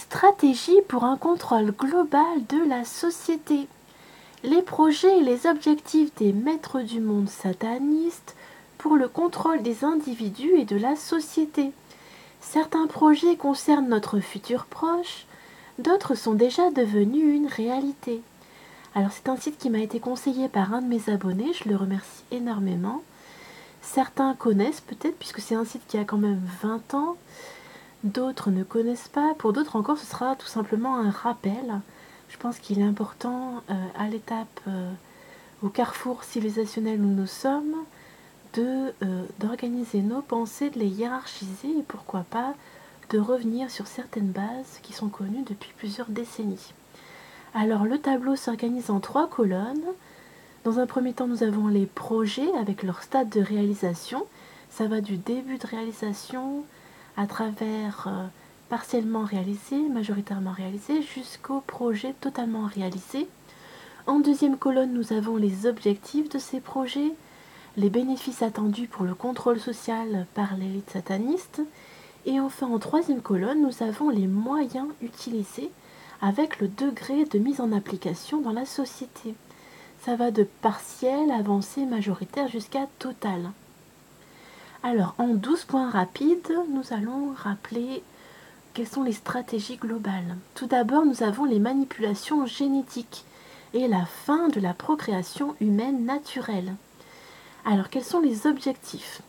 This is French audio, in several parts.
Stratégie pour un contrôle global de la société. Les projets et les objectifs des maîtres du monde satanistes pour le contrôle des individus et de la société. Certains projets concernent notre futur proche, d'autres sont déjà devenus une réalité. Alors c'est un site qui m'a été conseillé par un de mes abonnés, je le remercie énormément. Certains connaissent peut-être puisque c'est un site qui a quand même 20 ans. D'autres ne connaissent pas. Pour d'autres encore, ce sera tout simplement un rappel. Je pense qu'il est important, à l'étape, au carrefour civilisationnel où nous sommes, d'organiser nos pensées, de les hiérarchiser et pourquoi pas de revenir sur certaines bases qui sont connues depuis plusieurs décennies. Alors le tableau s'organise en 3 colonnes. Dans un premier temps, nous avons les projets avec leur stade de réalisation. Ça va du début de réalisation à travers partiellement réalisé, majoritairement réalisé, jusqu'au projet totalement réalisé. En deuxième colonne, nous avons les objectifs de ces projets, les bénéfices attendus pour le contrôle social par l'élite sataniste. Et enfin, en troisième colonne, nous avons les moyens utilisés avec le degré de mise en application dans la société. Ça va de partiel, avancé, majoritaire jusqu'à total. Alors, en 12 points rapides, nous allons rappeler quelles sont les stratégies globales. Tout d'abord, nous avons les manipulations génétiques et la fin de la procréation humaine naturelle. Alors, quels sont les objectifs?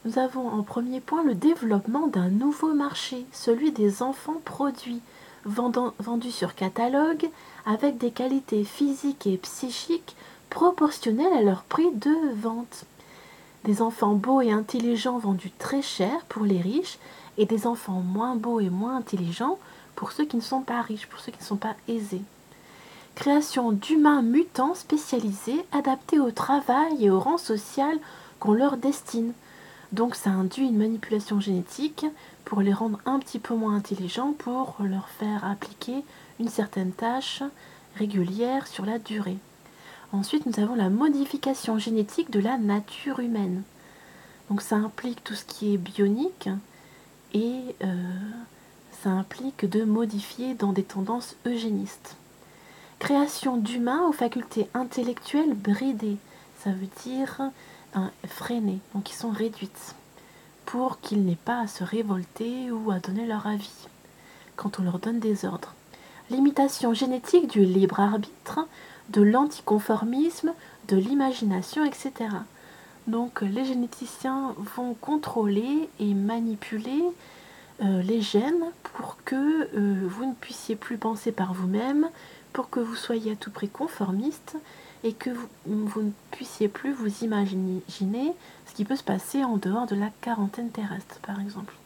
Nous avons en premier point le développement d'un nouveau marché, celui des enfants produits, vendus sur catalogue, avec des qualités physiques et psychiques proportionnelles à leur prix de vente. Des enfants beaux et intelligents vendus très cher pour les riches et des enfants moins beaux et moins intelligents pour ceux qui ne sont pas riches, pour ceux qui ne sont pas aisés. Création d'humains mutants spécialisés adaptés au travail et au rang social qu'on leur destine. Donc ça induit une manipulation génétique pour les rendre un petit peu moins intelligents, pour leur faire appliquer une certaine tâche régulière sur la durée. Ensuite, nous avons la modification génétique de la nature humaine. Donc ça implique tout ce qui est bionique et ça implique de modifier dans des tendances eugénistes. Création d'humains aux facultés intellectuelles bridées, ça veut dire freinées, donc qui sont réduites, pour qu'ils n'aient pas à se révolter ou à donner leur avis quand on leur donne des ordres. Limitation génétique du libre arbitre, de l'anticonformisme, de l'imagination, etc. Donc les généticiens vont contrôler et manipuler les gènes pour que vous ne puissiez plus penser par vous-même, pour que vous soyez à tout prix conformiste et que vous ne puissiez plus vous imaginer ce qui peut se passer en dehors de la quarantaine terrestre, par exemple.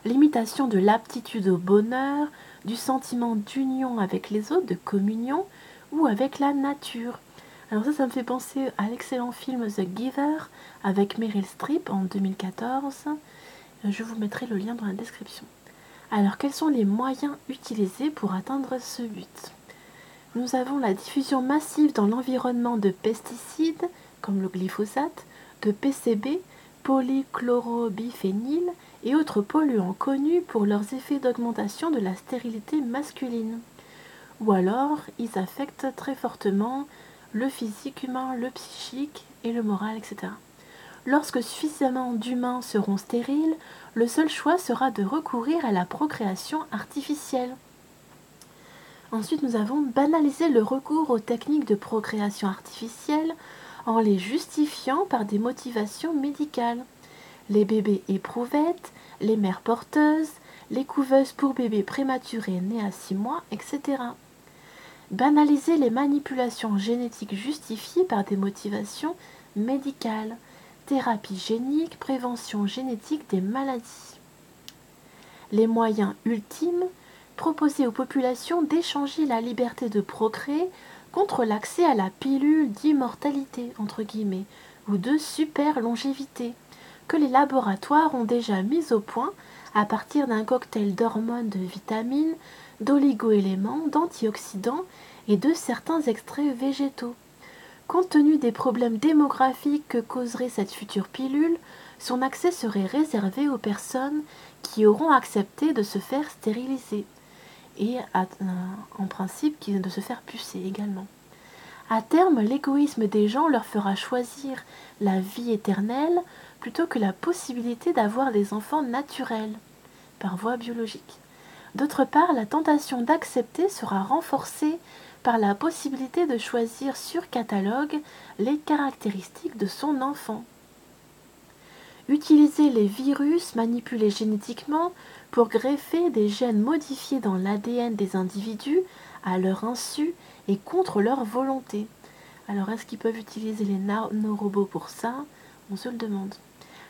L'imitation de l'aptitude au bonheur, du sentiment d'union avec les autres, de communion, ou avec la nature. Alors ça me fait penser à l'excellent film The Giver avec Meryl Streep en 2014. Je vous mettrai le lien dans la description. Alors quels sont les moyens utilisés pour atteindre ce but? Nous avons la diffusion massive dans l'environnement de pesticides, comme le glyphosate, de PCB, polychlorobiphényle et autres polluants connus pour leurs effets d'augmentation de la stérilité masculine. Ou alors, ils affectent très fortement le physique humain, le psychique et le moral, etc. Lorsque suffisamment d'humains seront stériles, le seul choix sera de recourir à la procréation artificielle. Ensuite, nous avons banalisé le recours aux techniques de procréation artificielle en les justifiant par des motivations médicales. Les bébés éprouvettes, les mères porteuses, les couveuses pour bébés prématurés nés à 6 mois, etc. Banaliser les manipulations génétiques justifiées par des motivations médicales, thérapie génique, prévention génétique des maladies. Les moyens ultimes, proposer aux populations d'échanger la liberté de procréer contre l'accès à la pilule d'immortalité, entre guillemets, ou de super longévité, que les laboratoires ont déjà mis au point à partir d'un cocktail d'hormones, de vitamines, d'oligo-éléments, d'antioxydants et de certains extraits végétaux. Compte tenu des problèmes démographiques que causerait cette future pilule, son accès serait réservé aux personnes qui auront accepté de se faire stériliser. et en principe de se faire pucer également. À terme, l'égoïsme des gens leur fera choisir la vie éternelle plutôt que la possibilité d'avoir des enfants naturels, par voie biologique. D'autre part, la tentation d'accepter sera renforcée par la possibilité de choisir sur catalogue les caractéristiques de son enfant. Utiliser les virus manipulés génétiquement pour greffer des gènes modifiés dans l'ADN des individus à leur insu et contre leur volonté. Alors, est-ce qu'ils peuvent utiliser les nanorobots pour ça? On se le demande.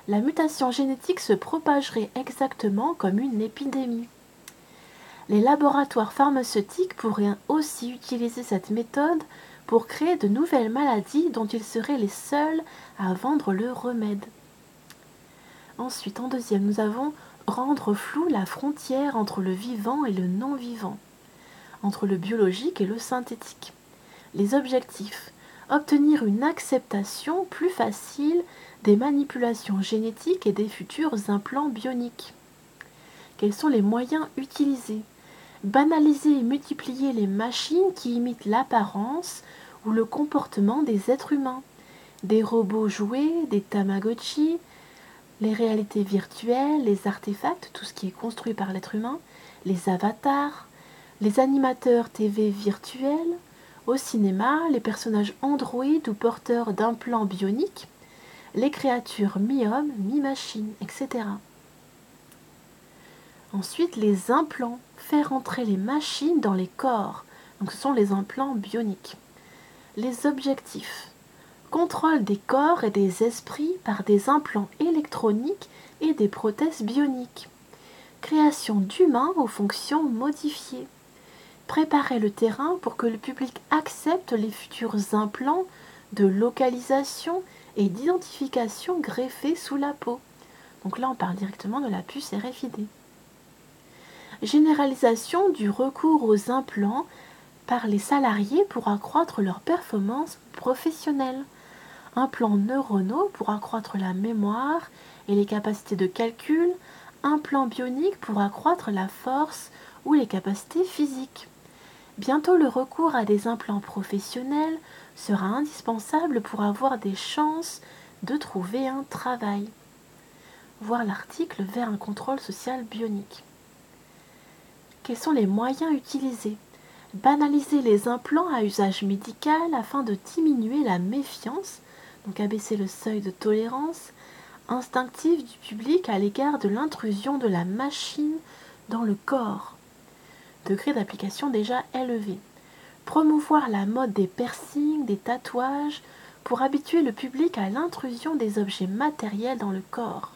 La mutation génétique se propagerait exactement comme une épidémie. Les laboratoires pharmaceutiques pourraient aussi utiliser cette méthode pour créer de nouvelles maladies dont ils seraient les seuls à vendre le remède. Ensuite, en deuxième, nous avons rendre floue la frontière entre le vivant et le non-vivant, entre le biologique et le synthétique. Les objectifs: obtenir une acceptation plus facile des manipulations génétiques et des futurs implants bioniques. Quels sont les moyens utilisés? Banaliser et multiplier les machines qui imitent l'apparence ou le comportement des êtres humains. Des robots jouets, des Tamagotchi, les réalités virtuelles, les artefacts, tout ce qui est construit par l'être humain, les avatars, les animateurs TV virtuels, au cinéma, les personnages androïdes ou porteurs d'implants bioniques, les créatures mi-homme, mi-machine, etc. Ensuite, les implants, faire entrer les machines dans les corps, donc ce sont les implants bioniques. Les objectifs: contrôle des corps et des esprits par des implants électroniques et des prothèses bioniques. Création d'humains aux fonctions modifiées. Préparer le terrain pour que le public accepte les futurs implants de localisation et d'identification greffés sous la peau. Donc là, on parle directement de la puce RFID. Généralisation du recours aux implants par les salariés pour accroître leur performance professionnelle. Implants neuronaux pour accroître la mémoire et les capacités de calcul. Implants bioniques pour accroître la force ou les capacités physiques. Bientôt, le recours à des implants professionnels sera indispensable pour avoir des chances de trouver un travail. Voir l'article vers un contrôle social bionique. Quels sont les moyens utilisés? Banaliser les implants à usage médical afin de diminuer la méfiance, donc abaisser le seuil de tolérance instinctive du public à l'égard de l'intrusion de la machine dans le corps. Degré d'application déjà élevé. Promouvoir la mode des piercings, des tatouages, pour habituer le public à l'intrusion des objets matériels dans le corps.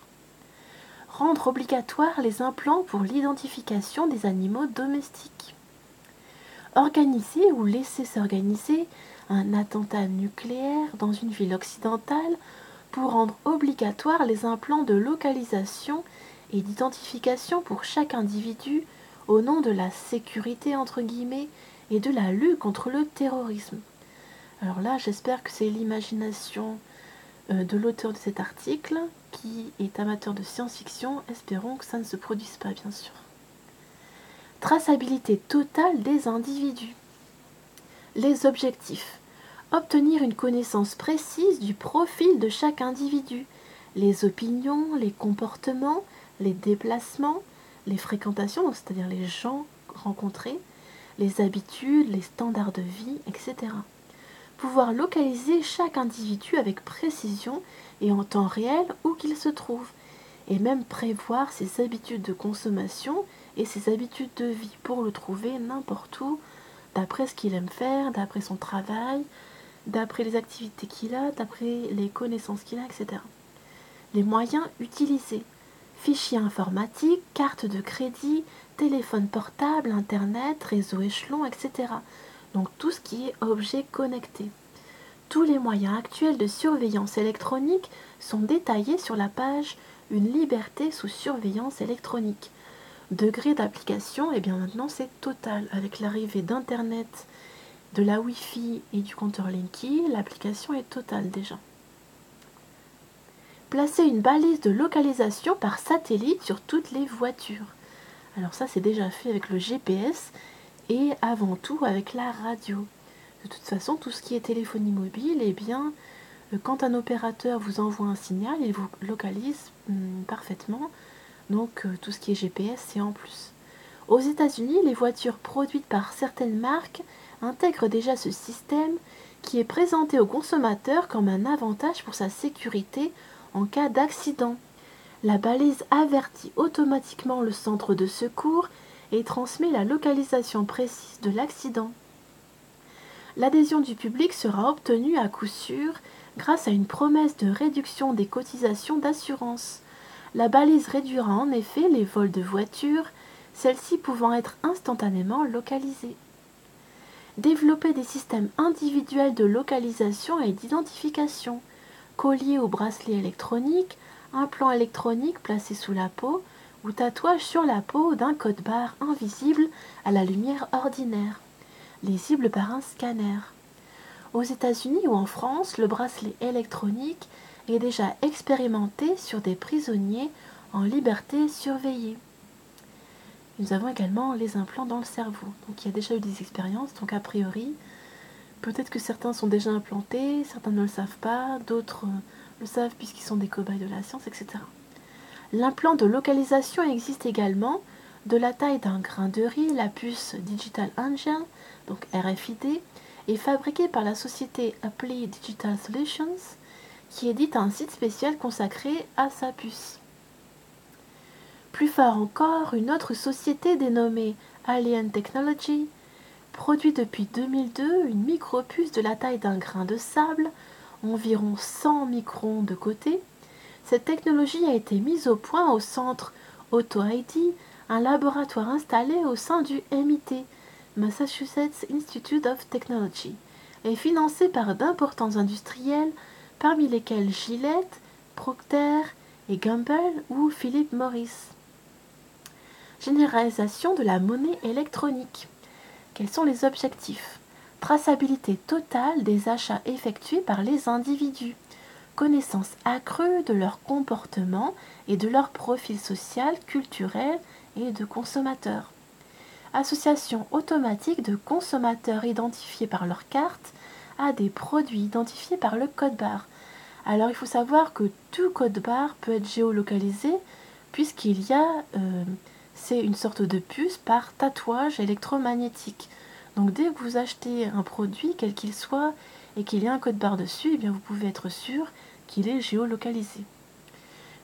Rendre obligatoire les implants pour l'identification des animaux domestiques. Organiser ou laisser s'organiser un attentat nucléaire dans une ville occidentale pour rendre obligatoire les implants de localisation et d'identification pour chaque individu au nom de la sécurité entre guillemets et de la lutte contre le terrorisme. Alors là, j'espère que c'est l'imagination de l'auteur de cet article qui est amateur de science-fiction. Espérons que ça ne se produise pas, bien sûr. Traçabilité totale des individus. Les objectifs: obtenir une connaissance précise du profil de chaque individu, les opinions, les comportements, les déplacements, les fréquentations, c'est-à-dire les gens rencontrés, les habitudes, les standards de vie, etc. Pouvoir localiser chaque individu avec précision et en temps réel où qu'il se trouve, et même prévoir ses habitudes de consommation et ses habitudes de vie pour le trouver n'importe où, d'après ce qu'il aime faire, d'après son travail, d'après les activités qu'il a, d'après les connaissances qu'il a, etc. Les moyens utilisés: fichiers informatiques, carte de crédit, téléphone portable, internet, réseau échelon, etc. Donc tout ce qui est objet connecté. Tous les moyens actuels de surveillance électronique sont détaillés sur la page Une liberté sous surveillance électronique. Degré d'application, et bien maintenant c'est total. Avec l'arrivée d'Internet, de la Wi-Fi et du compteur Linky, l'application est totale déjà. Placer une balise de localisation par satellite sur toutes les voitures. Alors ça, c'est déjà fait avec le GPS et avant tout avec la radio. De toute façon, tout ce qui est téléphonie mobile, eh bien, quand un opérateur vous envoie un signal, il vous localise parfaitement. Donc tout ce qui est GPS, c'est en plus. Aux États-Unis, les voitures produites par certaines marques intègrent déjà ce système qui est présenté au consommateur comme un avantage pour sa sécurité en cas d'accident. La balise avertit automatiquement le centre de secours et transmet la localisation précise de l'accident. L'adhésion du public sera obtenue à coup sûr grâce à une promesse de réduction des cotisations d'assurance. La balise réduira en effet les vols de voitures, celles-ci pouvant être instantanément localisées. Développer des systèmes individuels de localisation et d'identification, collier ou bracelet électronique, implant électronique placé sous la peau ou tatouage sur la peau d'un code-barre invisible à la lumière ordinaire, lisible par un scanner. Aux États-Unis ou en France, le bracelet électronique est déjà expérimenté sur des prisonniers en liberté surveillée. Nous avons également les implants dans le cerveau. Donc il y a déjà eu des expériences, donc a priori, peut-être que certains sont déjà implantés, certains ne le savent pas, d'autres le savent puisqu'ils sont des cobayes de la science, etc. L'implant de localisation existe également de la taille d'un grain de riz. La puce Digital Angel, donc RFID, est fabriquée par la société Apply Digital Solutions, qui édite un site spécial consacré à sa puce. Plus fort encore, une autre société dénommée Alien Technology produit depuis 2002 une micropuce de la taille d'un grain de sable, environ 100 microns de côté. Cette technologie a été mise au point au centre AutoID, un laboratoire installé au sein du MIT, Massachusetts Institute of Technology, et financé par d'importants industriels, parmi lesquels Gillette, Procter et Gamble ou Philip Morris. Généralisation de la monnaie électronique. Quels sont les objectifs? Traçabilité totale des achats effectués par les individus. Connaissance accrue de leur comportement et de leur profil social, culturel et de consommateurs. Association automatique de consommateurs identifiés par leur carte à des produits identifiés par le code-barre. Alors il faut savoir que tout code-barre peut être géolocalisé puisqu'il y a c'est une sorte de puce par tatouage électromagnétique. Donc dès que vous achetez un produit, quel qu'il soit, et qu'il y a un code-barre dessus, eh bien vous pouvez être sûr qu'il est géolocalisé.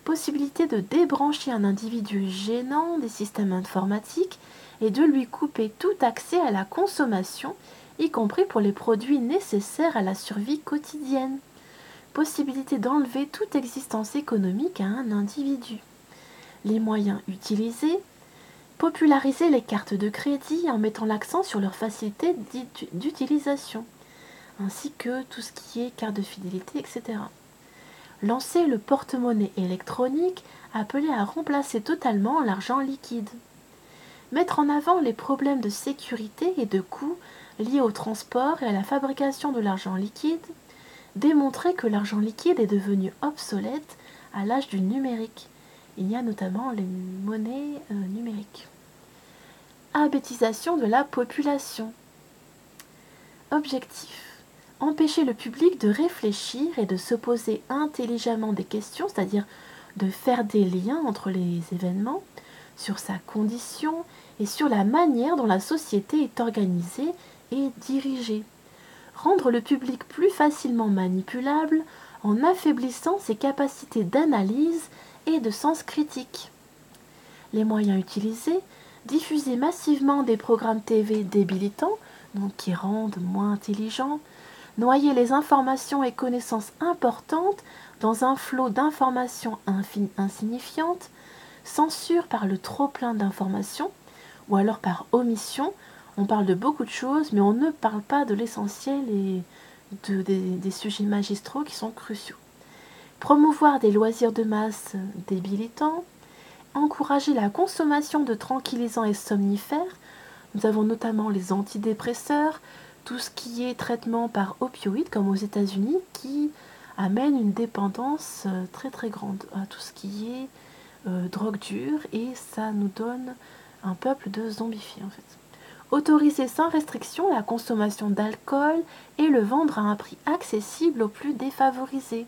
Possibilité de débrancher un individu gênant des systèmes informatiques et de lui couper tout accès à la consommation, y compris pour les produits nécessaires à la survie quotidienne. Possibilité d'enlever toute existence économique à un individu. Les moyens utilisés: populariser les cartes de crédit en mettant l'accent sur leur facilité d'utilisation, ainsi que tout ce qui est carte de fidélité, etc. Lancer le porte-monnaie électronique appelé à remplacer totalement l'argent liquide. Mettre en avant les problèmes de sécurité et de coûts liés au transport et à la fabrication de l'argent liquide. Démontrer que l'argent liquide est devenu obsolète à l'âge du numérique. Il y a notamment les monnaies numériques. Alphabétisation de la population. Objectif: empêcher le public de réfléchir et de se poser intelligemment des questions, c'est-à-dire de faire des liens entre les événements, sur sa condition et sur la manière dont la société est organisée et dirigée. Rendre le public plus facilement manipulable en affaiblissant ses capacités d'analyse et de sens critique. Les moyens utilisés: diffuser massivement des programmes TV débilitants, donc qui rendent moins intelligents, noyer les informations et connaissances importantes dans un flot d'informations insignifiantes, censure par le trop-plein d'informations, ou alors par omission. On parle de beaucoup de choses, mais on ne parle pas de l'essentiel et des sujets magistraux qui sont cruciaux. Promouvoir des loisirs de masse débilitants, encourager la consommation de tranquillisants et somnifères. Nous avons notamment les antidépresseurs, tout ce qui est traitement par opioïdes, comme aux États-Unis, qui amène une dépendance très très grande à tout ce qui est drogue dure, et ça nous donne un peuple de zombifiés en fait. Autoriser sans restriction la consommation d'alcool et le vendre à un prix accessible aux plus défavorisés.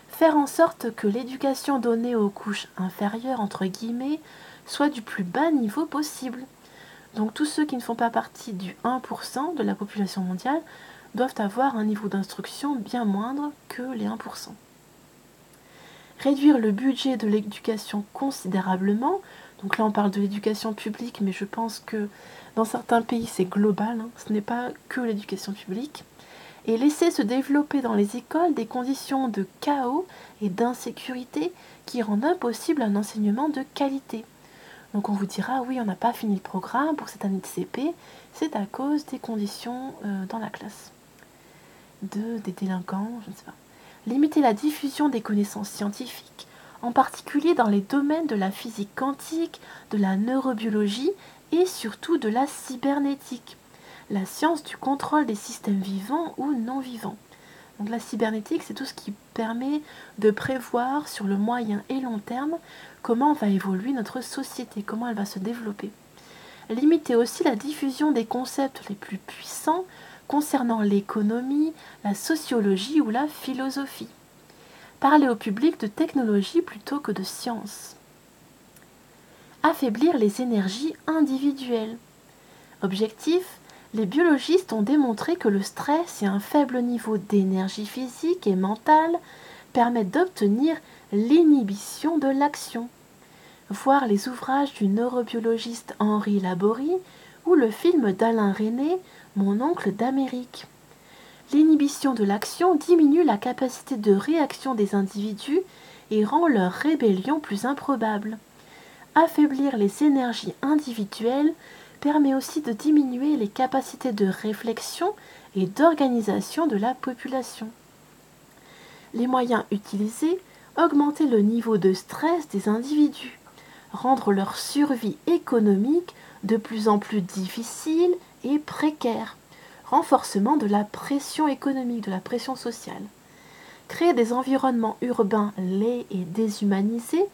Faire en sorte que l'éducation donnée aux couches inférieures, entre guillemets, soit du plus bas niveau possible. Donc tous ceux qui ne font pas partie du 1% de la population mondiale doivent avoir un niveau d'instruction bien moindre que les 1%. Réduire le budget de l'éducation considérablement. Donc là on parle de l'éducation publique, mais je pense que dans certains pays c'est global, ce n'est pas que l'éducation publique. Et laisser se développer dans les écoles des conditions de chaos et d'insécurité qui rendent impossible un enseignement de qualité. Donc on vous dira, oui, on n'a pas fini le programme pour cette année de CP, c'est à cause des conditions dans la classe, des délinquants, je ne sais pas. Limiter la diffusion des connaissances scientifiques, en particulier dans les domaines de la physique quantique, de la neurobiologie et surtout de la cybernétique. La science du contrôle des systèmes vivants ou non vivants. Donc la cybernétique, c'est tout ce qui permet de prévoir sur le moyen et long terme comment va évoluer notre société, comment elle va se développer. Limiter aussi la diffusion des concepts les plus puissants concernant l'économie, la sociologie ou la philosophie. Parler au public de technologie plutôt que de science. Affaiblir les énergies individuelles. Objectif, les biologistes ont démontré que le stress et un faible niveau d'énergie physique et mentale permettent d'obtenir l'inhibition de l'action. Voir les ouvrages du neurobiologiste Henri Laborie ou le film d'Alain Resnais, Mon oncle d'Amérique. L'inhibition de l'action diminue la capacité de réaction des individus et rend leur rébellion plus improbable. Affaiblir les énergies individuelles permet aussi de diminuer les capacités de réflexion et d'organisation de la population. Les moyens utilisés, augmenter le niveau de stress des individus, rendre leur survie économique de plus en plus difficile et précaire, renforcement de la pression économique, de la pression sociale, créer des environnements urbains laids et déshumanisés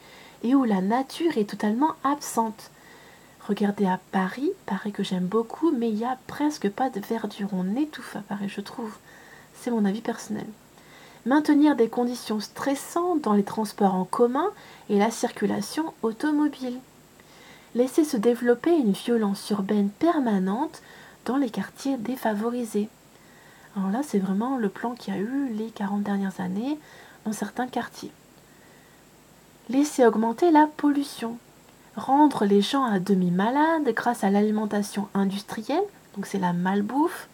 et où la nature est totalement absente. Regardez à Paris que j'aime beaucoup, mais il n'y a presque pas de verdure. On étouffe à Paris, je trouve. C'est mon avis personnel. Maintenir des conditions stressantes dans les transports en commun et la circulation automobile. Laisser se développer une violence urbaine permanente dans les quartiers défavorisés. Alors là, c'est vraiment le plan qu'il y a eu les 40 dernières années dans certains quartiers. Laisser augmenter la pollution. Rendre les gens à demi malades grâce à l'alimentation industrielle, donc c'est la malbouffe,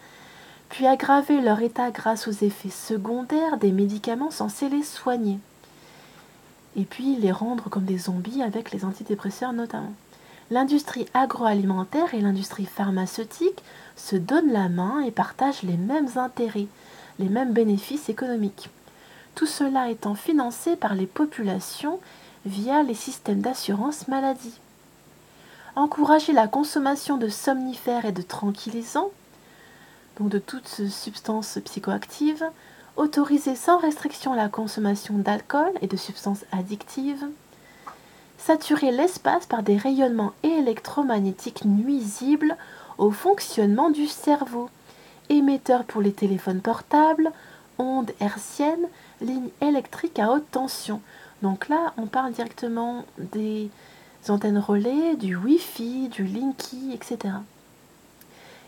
puis aggraver leur état grâce aux effets secondaires des médicaments censés les soigner. Et puis les rendre comme des zombies avec les antidépresseurs notamment. L'industrie agroalimentaire et l'industrie pharmaceutique se donnent la main et partagent les mêmes intérêts, les mêmes bénéfices économiques. Tout cela étant financé par les populations via les systèmes d'assurance maladie. Encourager la consommation de somnifères et de tranquillisants, donc de toutes substances psychoactives, autoriser sans restriction la consommation d'alcool et de substances addictives, saturer l'espace par des rayonnements électromagnétiques nuisibles au fonctionnement du cerveau, émetteurs pour les téléphones portables, ondes hertziennes, lignes électriques à haute tension. Donc là, on parle directement des antennes relais, du Wi-Fi, du Linky, etc.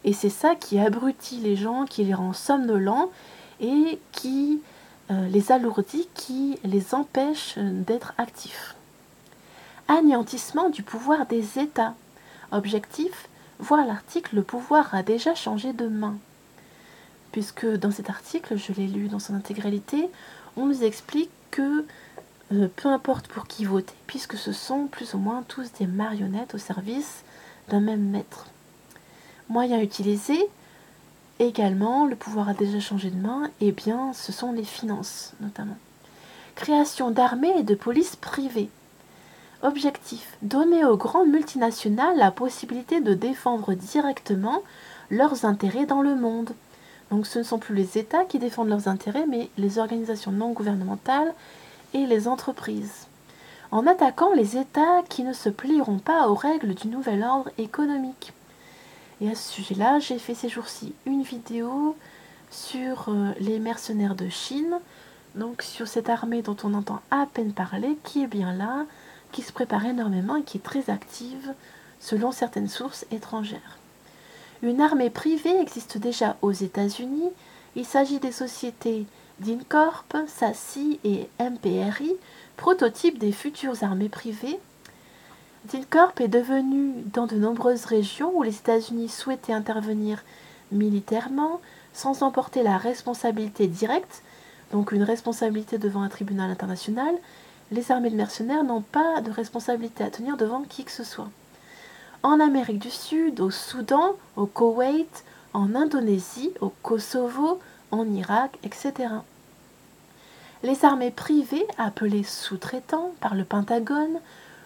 Et c'est ça qui abrutit les gens, qui les rend somnolents et qui les alourdit, qui les empêche d'être actifs. Anéantissement du pouvoir des États. Objectif, voir l'article « Le pouvoir a déjà changé de main ». Puisque dans cet article, je l'ai lu dans son intégralité, on nous explique que peu importe pour qui voter, puisque ce sont plus ou moins tous des marionnettes au service d'un même maître. Moyens utilisés, également, le pouvoir a déjà changé de main, et bien ce sont les finances notamment. Création d'armées et de polices privées. Objectif, donner aux grandes multinationales la possibilité de défendre directement leurs intérêts dans le monde. Donc ce ne sont plus les États qui défendent leurs intérêts, mais les organisations non gouvernementales et les entreprises. en attaquant les États qui ne se plieront pas aux règles du nouvel ordre économique. Et à ce sujet-là, j'ai fait ces jours-ci une vidéo sur les mercenaires de Chine, donc sur cette armée dont on entend à peine parler, qui est bien là, qui se prépare énormément et qui est très active selon certaines sources étrangères. Une armée privée existe déjà aux États-Unis. Il s'agit des sociétés d'Incorp, SACI et MPRI, prototypes des futures armées privées. DINCORP est devenu, dans de nombreuses régions où les États-Unis souhaitaient intervenir militairement, sans en porter la responsabilité directe, donc une responsabilité devant un tribunal international, les armées de mercenaires n'ont pas de responsabilité à tenir devant qui que ce soit. En Amérique du Sud, au Soudan, au Koweït, en Indonésie, au Kosovo, en Irak, etc. Les armées privées, appelées sous-traitants par le Pentagone,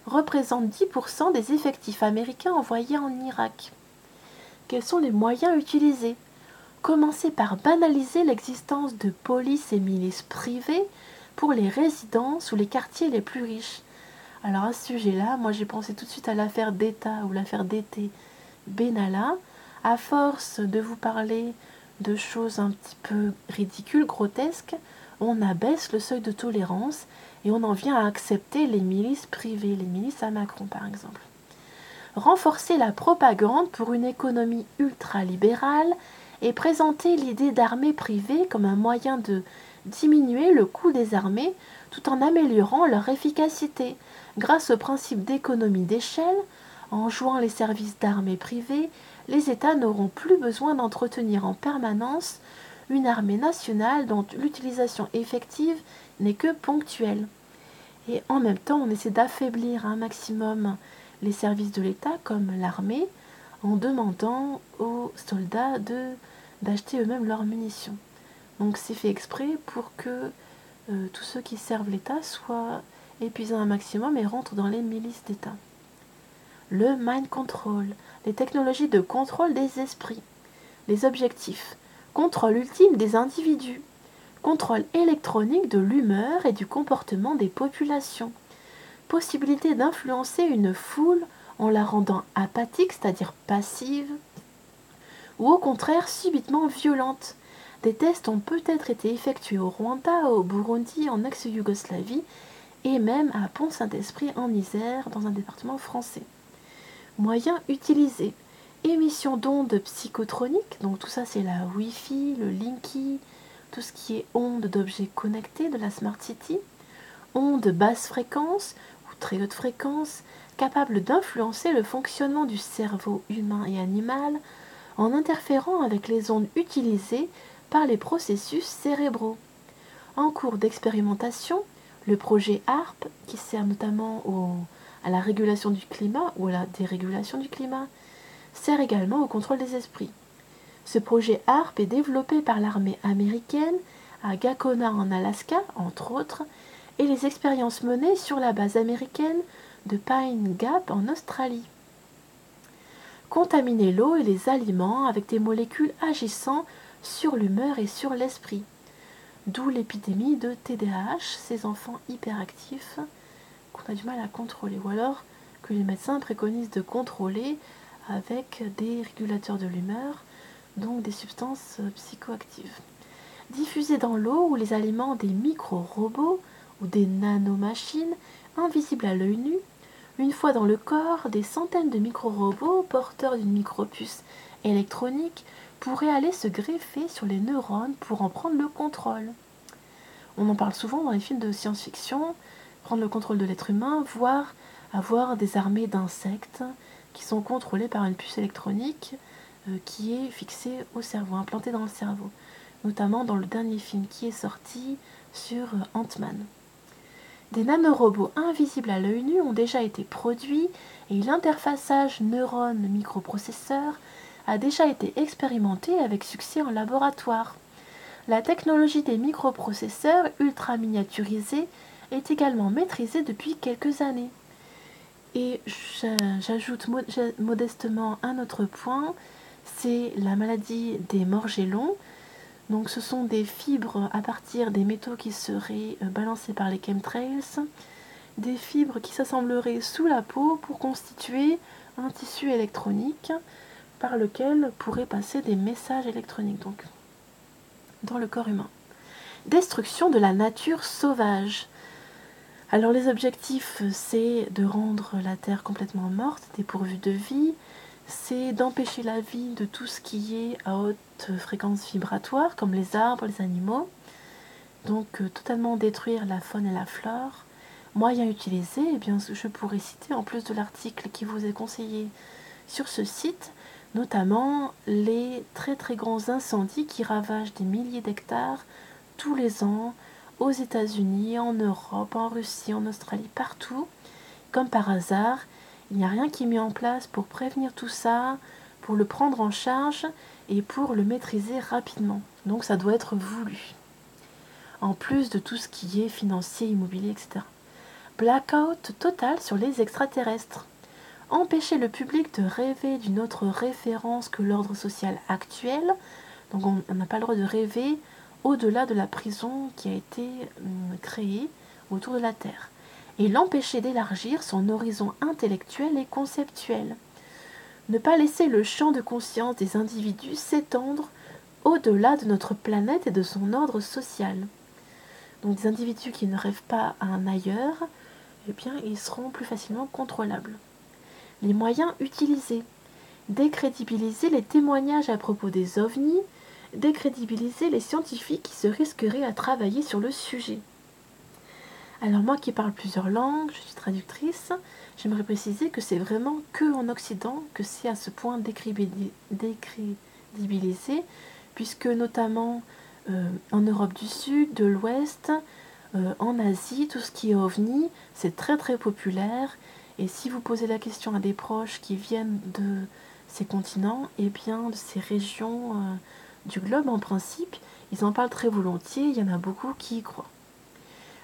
représentent 10% des effectifs américains envoyés en Irak. Quels sont les moyens utilisés? Commencer par banaliser l'existence de polices et milices privées pour les résidences ou les quartiers les plus riches. Alors à ce sujet-là, moi j'ai pensé tout de suite à l'affaire d'État ou l'affaire d'été Benalla. À force de vous parler de choses un petit peu ridicules, grotesques, on abaisse le seuil de tolérance et on en vient à accepter les milices privées, les milices à Macron par exemple. Renforcer la propagande pour une économie ultralibérale et présenter l'idée d'armée privée comme un moyen de diminuer le coût des armées tout en améliorant leur efficacité grâce au principe d'économie d'échelle. En jouant les services d'armée privée, les États n'auront plus besoin d'entretenir en permanence une armée nationale dont l'utilisation effective n'est que ponctuelle. Et en même temps, on essaie d'affaiblir un maximum les services de l'État, comme l'armée, en demandant aux soldats d'acheter eux-mêmes leurs munitions. Donc c'est fait exprès pour que tous ceux qui servent l'État soient épuisés un maximum et rentrent dans les milices d'État. Le mind control, les technologies de contrôle des esprits. Les objectifs: contrôle ultime des individus, contrôle électronique de l'humeur et du comportement des populations, possibilité d'influencer une foule en la rendant apathique, c'est-à-dire passive, ou au contraire subitement violente. Des tests ont peut-être été effectués au Rwanda, au Burundi, en ex-Yougoslavie et même à Pont-Saint-Esprit en Isère, dans un département français. Moyens utilisés: émission d'ondes psychotroniques, donc tout ça c'est la Wi-Fi, le Linky, tout ce qui est ondes d'objets connectés de la Smart City, ondes basse fréquence ou très haute fréquence, capables d'influencer le fonctionnement du cerveau humain et animal en interférant avec les ondes utilisées par les processus cérébraux. En cours d'expérimentation, le projet HARP, qui sert notamment à la régulation du climat ou à la dérégulation du climat, sert également au contrôle des esprits. Ce projet HARP est développé par l'armée américaine à Gakona en Alaska, entre autres, et les expériences menées sur la base américaine de Pine Gap en Australie. Contaminer l'eau et les aliments avec des molécules agissant sur l'humeur et sur l'esprit. D'où l'épidémie de TDAH, ces enfants hyperactifs qu'on a du mal à contrôler, ou alors que les médecins préconisent de contrôler avec des régulateurs de l'humeur, donc des substances psychoactives. Diffuser dans l'eau ou les aliments des micro-robots ou des nanomachines invisibles à l'œil nu. Une fois dans le corps, des centaines de micro-robots porteurs d'une micropuce électronique pourraient aller se greffer sur les neurones pour en prendre le contrôle. On en parle souvent dans les films de science-fiction, prendre le contrôle de l'être humain, voire avoir des armées d'insectes qui sont contrôlés par une puce électronique qui est fixée au cerveau, implantée dans le cerveau, notamment dans le dernier film qui est sorti sur Ant-Man. Des nanorobots invisibles à l'œil nu ont déjà été produits et l'interfaçage neurone-microprocesseur a déjà été expérimenté avec succès en laboratoire. La technologie des microprocesseurs ultra miniaturisés est également maîtrisée depuis quelques années. Et j'ajoute modestement un autre point, c'est la maladie des morgellons. Donc ce sont des fibres à partir des métaux qui seraient balancés par les chemtrails, des fibres qui s'assembleraient sous la peau pour constituer un tissu électronique par lequel pourraient passer des messages électroniques donc, dans le corps humain. Destruction de la nature sauvage. Alors les objectifs, c'est de rendre la Terre complètement morte, dépourvue de vie, c'est d'empêcher la vie de tout ce qui est à haute fréquence vibratoire, comme les arbres, les animaux, donc totalement détruire la faune et la flore. Moyens utilisés, eh bien, je pourrais citer, en plus de l'article qui vous est conseillé sur ce site, notamment les très très grands incendies qui ravagent des milliers d'hectares tous les ans, aux États-Unis, en Europe, en Russie, en Australie, partout. Comme par hasard, il n'y a rien qui est mis en place pour prévenir tout ça, pour le prendre en charge et pour le maîtriser rapidement. Donc ça doit être voulu. En plus de tout ce qui est financier, immobilier, etc. Blackout total sur les extraterrestres. Empêcher le public de rêver d'une autre référence que l'ordre social actuel. Donc on n'a pas le droit de rêver au-delà de la prison qui a été créée autour de la Terre, et l'empêcher d'élargir son horizon intellectuel et conceptuel. Ne pas laisser le champ de conscience des individus s'étendre au-delà de notre planète et de son ordre social. Donc des individus qui ne rêvent pas à un ailleurs, eh bien, ils seront plus facilement contrôlables. Les moyens utilisés. Décrédibiliser les témoignages à propos des ovnis, décrédibiliser les scientifiques qui se risqueraient à travailler sur le sujet. Alors moi qui parle plusieurs langues, je suis traductrice, j'aimerais préciser que c'est vraiment que en Occident que c'est à ce point décrédibilisé, puisque notamment en Europe du Sud, de l'Ouest, en Asie, tout ce qui est ovni, c'est très très populaire, et si vous posez la question à des proches qui viennent de ces continents, et bien de ces régions du globe en principe, ils en parlent très volontiers, il y en a beaucoup qui y croient.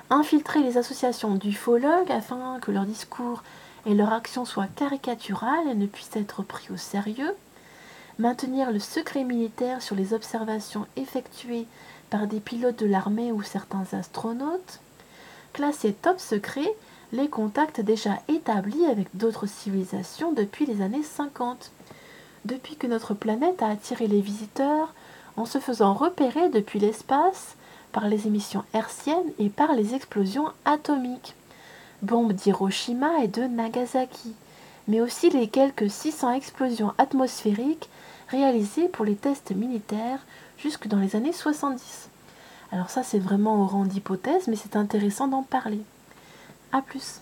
Infiltrer les associations d'ufologues afin que leur discours et leur action soient caricaturales et ne puissent être pris au sérieux. Maintenir le secret militaire sur les observations effectuées par des pilotes de l'armée ou certains astronautes. Classer top secret les contacts déjà établis avec d'autres civilisations depuis les années 50. Depuis que notre planète a attiré les visiteurs en se faisant repérer depuis l'espace par les émissions hertziennes et par les explosions atomiques, bombes d'Hiroshima et de Nagasaki, mais aussi les quelques 600 explosions atmosphériques réalisées pour les tests militaires jusque dans les années 70. Alors ça c'est vraiment au rang d'hypothèse, mais c'est intéressant d'en parler. A plus.